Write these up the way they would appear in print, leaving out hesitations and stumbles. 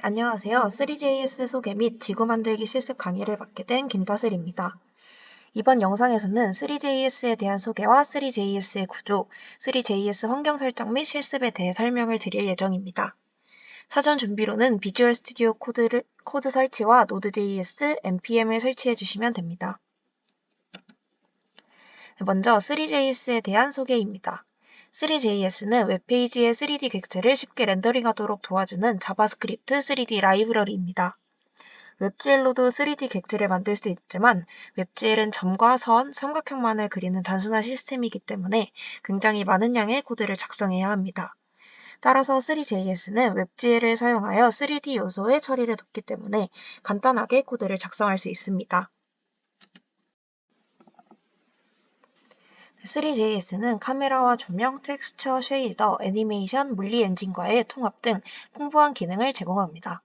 안녕하세요. 3JS 소개 및 지구 만들기 실습 강의를 맡게 된 김다슬입니다. 이번 영상에서는 3JS에 대한 소개와 3JS의 구조, 3JS 환경 설정 및 실습에 대해 설명을 드릴 예정입니다. 사전 준비로는 비주얼 스튜디오 코드 설치와 Node.js, npm을 설치해 주시면 됩니다. 먼저 3JS에 대한 소개입니다. 3JS는 웹페이지의 3D 객체를 쉽게 렌더링하도록 도와주는 자바스크립트 3D 라이브러리입니다. 웹GL로도 3D 객체를 만들 수 있지만 웹GL은 점과 선, 삼각형만을 그리는 단순한 시스템이기 때문에 굉장히 많은 양의 코드를 작성해야 합니다. 따라서 3JS는 웹GL을 사용하여 3D 요소의 처리를 돕기 때문에 간단하게 코드를 작성할 수 있습니다. 3JS는 카메라와 조명, 텍스처, 쉐이더, 애니메이션, 물리 엔진과의 통합 등 풍부한 기능을 제공합니다.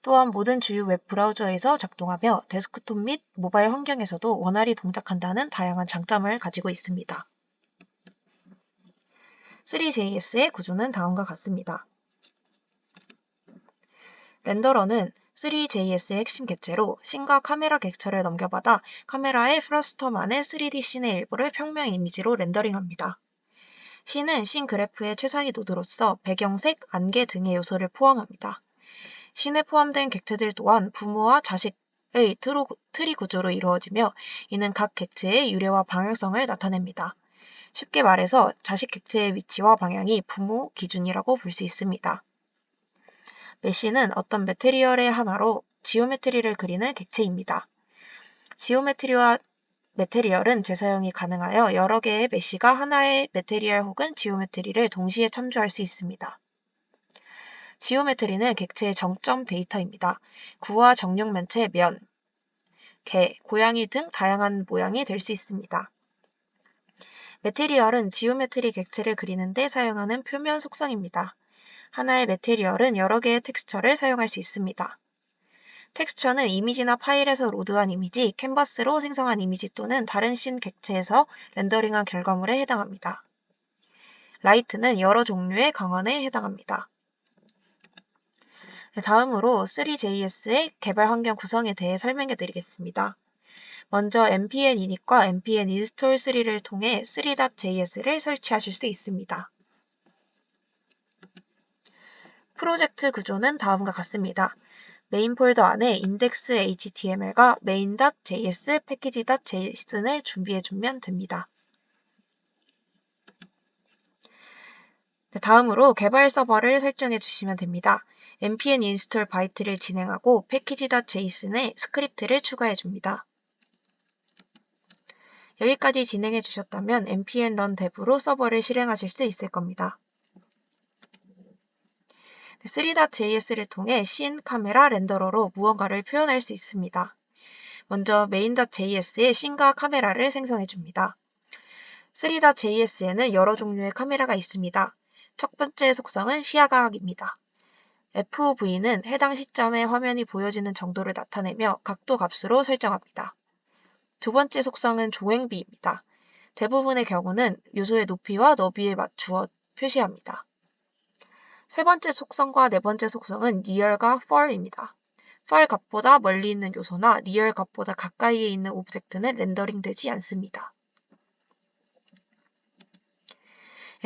또한 모든 주요 웹 브라우저에서 작동하며 데스크톱 및 모바일 환경에서도 원활히 동작한다는 다양한 장점을 가지고 있습니다. 3JS의 구조는 다음과 같습니다. 렌더러는 3JS의 핵심 객체로 씬과 카메라 객체를 넘겨받아 카메라의 프러스텀 안에 3D 씬의 일부를 평면 이미지로 렌더링합니다. 씬은 씬 그래프의 최상위 노드로서 배경색, 안개 등의 요소를 포함합니다. 씬에 포함된 객체들 또한 부모와 자식의 트리 구조로 이루어지며 이는 각 객체의 유래와 방향성을 나타냅니다. 쉽게 말해서 자식 객체의 위치와 방향이 부모 기준이라고 볼 수 있습니다. 메쉬는 어떤 매테리얼의 하나로 지오메트리를 그리는 객체입니다. 지오메트리와 매테리얼은 재사용이 가능하여 여러 개의 메쉬가 하나의 매테리얼 혹은 지오메트리를 동시에 참조할 수 있습니다. 지오메트리는 객체의 정점 데이터입니다. 구와 정육 면체, 면, 개, 고양이 등 다양한 모양이 될 수 있습니다. 매테리얼은 지오메트리 객체를 그리는 데 사용하는 표면 속성입니다. 하나의 매테리얼은 여러 개의 텍스처를 사용할 수 있습니다. 텍스처는 이미지나 파일에서 로드한 이미지, 캔버스로 생성한 이미지 또는 다른 씬 객체에서 렌더링한 결과물에 해당합니다. 라이트는 여러 종류의 강원에 해당합니다. 다음으로 3JS의 개발 환경 구성에 대해 설명해 드리겠습니다. 먼저 npm init과 npm install3를 통해 3.js를 설치하실 수 있습니다. 프로젝트 구조는 다음과 같습니다. 메인 폴더 안에 index.html과 main.js, package.json을 준비해주면 됩니다. 다음으로 개발 서버를 설정해 주시면 됩니다. npm install byte를 진행하고 package.json에 스크립트를 추가해 줍니다. 여기까지 진행해 주셨다면 npm run dev로 서버를 실행하실 수 있을 겁니다. 3.js를 통해 씬, 카메라, 렌더러로 무언가를 표현할 수 있습니다. 먼저 main.js에 씬과 카메라를 생성해 줍니다. 3.js에는 여러 종류의 카메라가 있습니다. 첫 번째 속성은 시야각입니다. FOV는 해당 시점에 화면이 보여지는 정도를 나타내며 각도 값으로 설정합니다. 두 번째 속성은 조행비입니다. 대부분의 경우는 요소의 높이와 너비에 맞추어 표시합니다. 세 번째 속성과 네 번째 속성은 near과 far입니다. far 값보다 멀리 있는 요소나 near 값보다 가까이에 있는 오브젝트는 렌더링 되지 않습니다.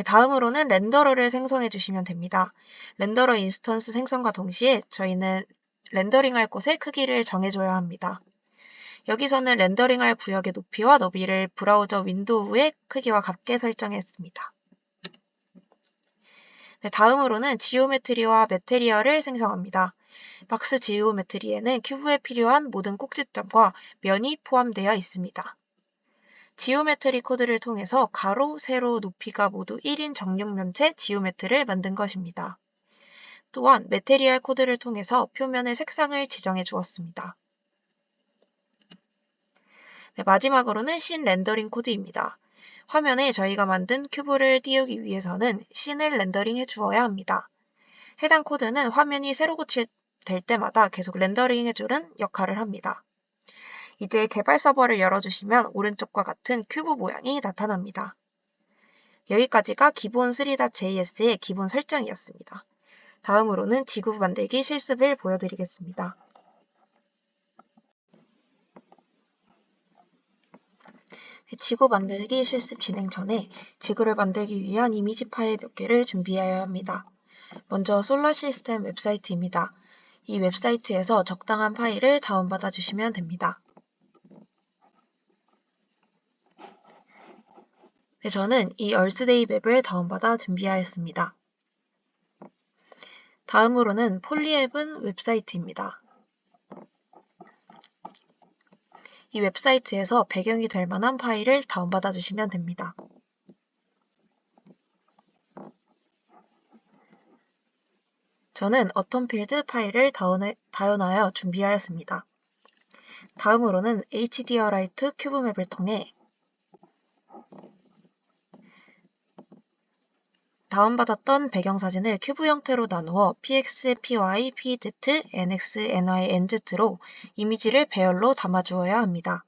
다음으로는 렌더러를 생성해 주시면 됩니다. 렌더러 인스턴스 생성과 동시에 저희는 렌더링할 곳의 크기를 정해줘야 합니다. 여기서는 렌더링할 구역의 높이와 너비를 브라우저 윈도우의 크기와 같게 설정했습니다. 다음으로는 지오메트리와 매테리얼을 생성합니다. 박스 지오메트리에는 큐브에 필요한 모든 꼭지점과 면이 포함되어 있습니다. 지오메트리 코드를 통해서 가로, 세로, 높이가 모두 1인 정육면체 지오메트리를 만든 것입니다. 또한 매테리얼 코드를 통해서 표면의 색상을 지정해 주었습니다. 마지막으로는 씬 렌더링 코드입니다. 화면에 저희가 만든 큐브를 띄우기 위해서는 씬을 렌더링 해주어야 합니다. 해당 코드는 화면이 새로 고칠될 때마다 계속 렌더링 해주는 역할을 합니다. 이제 개발 서버를 열어주시면 오른쪽과 같은 큐브 모양이 나타납니다. 여기까지가 기본 3.js의 기본 설정이었습니다. 다음으로는 지구 만들기 실습을 보여드리겠습니다. 지구 만들기 실습 진행 전에 지구를 만들기 위한 이미지 파일 몇 개를 준비해야 합니다. 먼저 솔라 시스템 웹사이트입니다. 이 웹사이트에서 적당한 파일을 다운받아 주시면 됩니다. 저는 이 얼스데이 맵을 다운받아 준비하였습니다. 다음으로는 폴리앱은 웹사이트입니다. 이 웹사이트에서 배경이 될 만한 파일을 다운받아 주시면 됩니다. 저는 어텀필드 파일을 다운하여 준비하였습니다. 다음으로는 HDRite 큐브맵을 통해 다운받았던 배경사진을 큐브 형태로 나누어 PX, PY, PZ, NX, NY, NZ로 이미지를 배열로 담아주어야 합니다.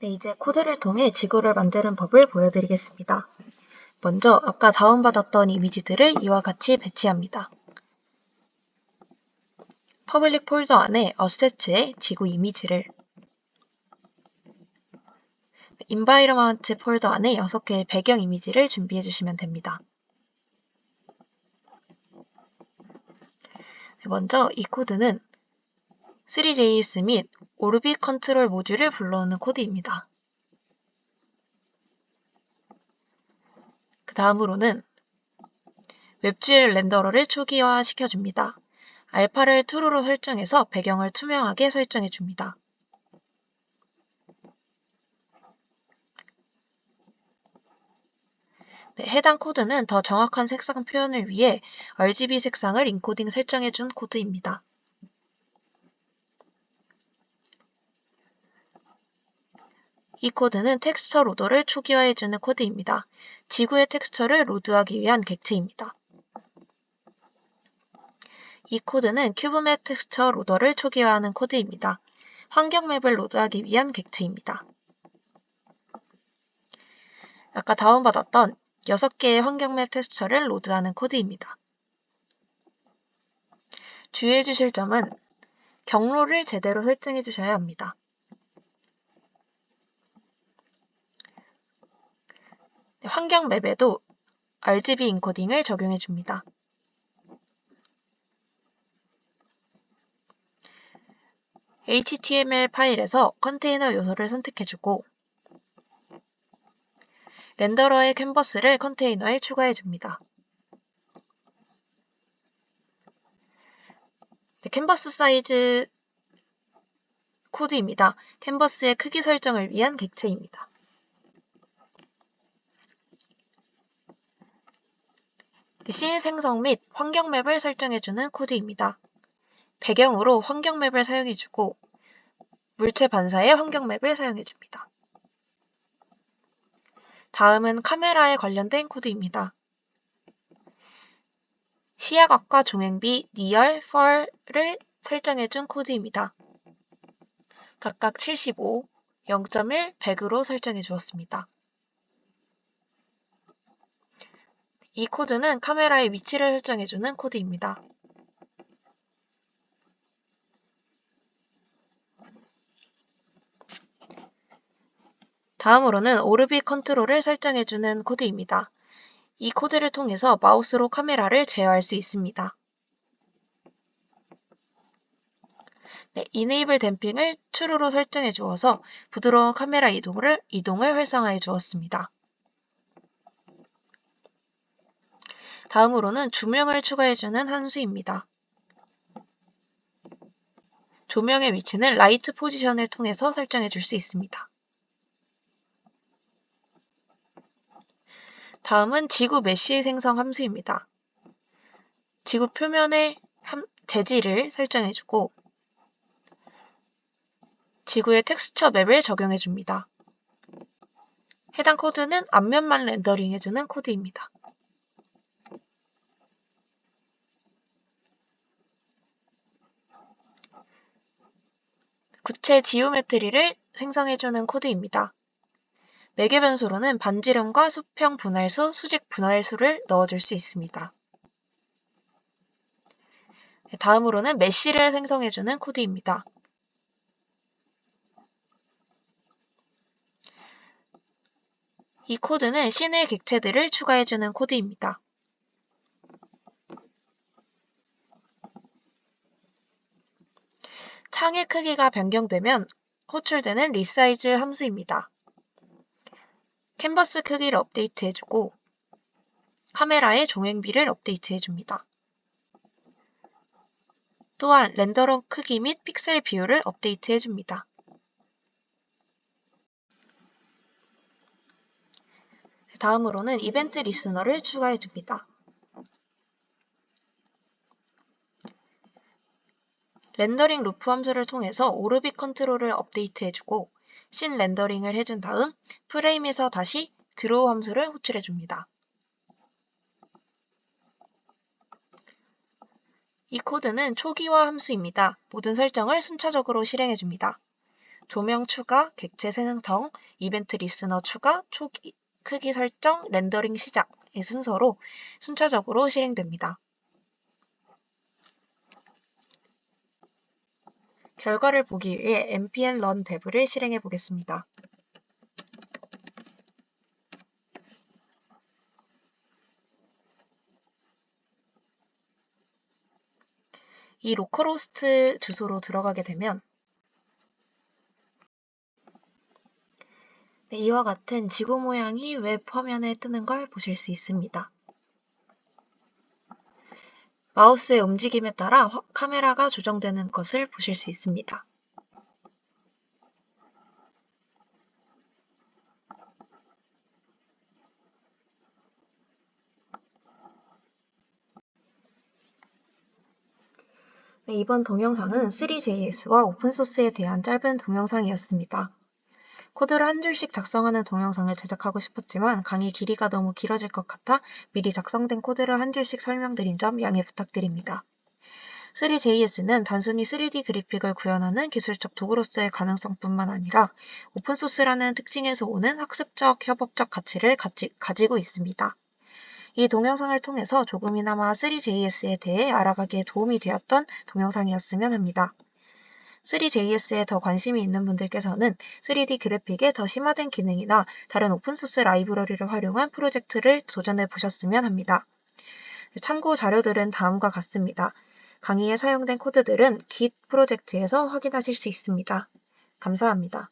이제 코드를 통해 지구를 만드는 법을 보여드리겠습니다. 먼저 아까 다운받았던 이미지들을 이와 같이 배치합니다. 퍼블릭 폴더 안에 어셋에 지구 이미지를, 인바이러먼트 폴더 안에 6개의 배경 이미지를 준비해 주시면 됩니다. 먼저 이 코드는 3JS 및 오르빗 컨트롤 모듈을 불러오는 코드입니다. 그 다음으로는 웹GL 렌더러를 초기화 시켜줍니다. 알파를 true로 설정해서 배경을 투명하게 설정해줍니다. 해당 코드는 더 정확한 색상 표현을 위해 RGB 색상을 인코딩 설정해준 코드입니다. 이 코드는 텍스처 로더를 초기화해주는 코드입니다. 지구의 텍스처를 로드하기 위한 객체입니다. 이 코드는 큐브맵 텍스처 로더를 초기화하는 코드입니다. 환경 맵을 로드하기 위한 객체입니다. 아까 다운받았던 6개의 환경 맵 텍스처를 로드하는 코드입니다. 주의해 주실 점은 경로를 제대로 설정해 주셔야 합니다. 환경 맵에도 RGB 인코딩을 적용해 줍니다. HTML 파일에서 컨테이너 요소를 선택해주고 렌더러의 캔버스를 컨테이너에 추가해줍니다. 캔버스 사이즈 코드입니다. 캔버스의 크기 설정을 위한 객체입니다. 씬 생성 및 환경 맵을 설정해주는 코드입니다. 배경으로 환경 맵을 사용해주고 물체 반사의 환경 맵을 사용해줍니다. 다음은 카메라에 관련된 코드입니다. 시야각과 종횡비, 니얼, 펄을 설정해준 코드입니다. 각각 75, 0.1, 100으로 설정해 주었습니다. 이 코드는 카메라의 위치를 설정해주는 코드입니다. 다음으로는 오르빗 컨트롤을 설정해주는 코드입니다. 이 코드를 통해서 마우스로 카메라를 제어할 수 있습니다. 이네이블 댐핑을 true로 설정해 주어서 부드러운 카메라 이동을 활성화해 주었습니다. 다음으로는 조명을 추가해주는 함수입니다. 조명의 위치는 라이트 포지션을 통해서 설정해 줄 수 있습니다. 다음은 지구 메쉬 생성 함수입니다. 지구 표면의 재질을 설정해주고 지구의 텍스처 맵을 적용해줍니다. 해당 코드는 앞면만 렌더링해주는 코드입니다. 구체 지오메트리를 생성해주는 코드입니다. 매개 변수로는 반지름과 수평 분할수, 수직 분할수를 넣어줄 수 있습니다. 다음으로는 메쉬를 생성해주는 코드입니다. 이 코드는 씬의 객체들을 추가해주는 코드입니다. 창의 크기가 변경되면 호출되는 리사이즈 함수입니다. 캔버스 크기를 업데이트해주고 카메라의 종횡비를 업데이트해줍니다. 또한 렌더러 크기 및 픽셀 비율을 업데이트해줍니다. 다음으로는 이벤트 리스너를 추가해줍니다. 렌더링 루프 함수를 통해서 오르빅 컨트롤을 업데이트해주고 씬 렌더링을 해준 다음 프레임에서 다시 드로우 함수를 호출해줍니다. 이 코드는 초기화 함수입니다. 모든 설정을 순차적으로 실행해줍니다. 조명 추가, 객체 생성, 이벤트 리스너 추가, 초기 크기 설정, 렌더링 시작의 순서로 순차적으로 실행됩니다. 결과를 보기 위해 npm run dev를 실행해 보겠습니다. 이 로컬호스트 주소로 들어가게 되면 이와 같은 지구 모양이 웹 화면에 뜨는 걸 보실 수 있습니다. 마우스의 움직임에 따라 카메라가 조정되는 것을 보실 수 있습니다. 이번 동영상은 3JS와 오픈소스에 대한 짧은 동영상이었습니다. 코드를 한 줄씩 작성하는 동영상을 제작하고 싶었지만 강의 길이가 너무 길어질 것 같아 미리 작성된 코드를 한 줄씩 설명드린 점 양해 부탁드립니다. 3JS는 단순히 3D 그래픽을 구현하는 기술적 도구로서의 가능성뿐만 아니라 오픈소스라는 특징에서 오는 학습적, 협업적 가치를 가지고 있습니다. 이 동영상을 통해서 조금이나마 3JS에 대해 알아가기에 도움이 되었던 동영상이었으면 합니다. 3JS에 더 관심이 있는 분들께서는 3D 그래픽의 더 심화된 기능이나 다른 오픈소스 라이브러리를 활용한 프로젝트를 도전해 보셨으면 합니다. 참고 자료들은 다음과 같습니다. 강의에 사용된 코드들은 Git 프로젝트에서 확인하실 수 있습니다. 감사합니다.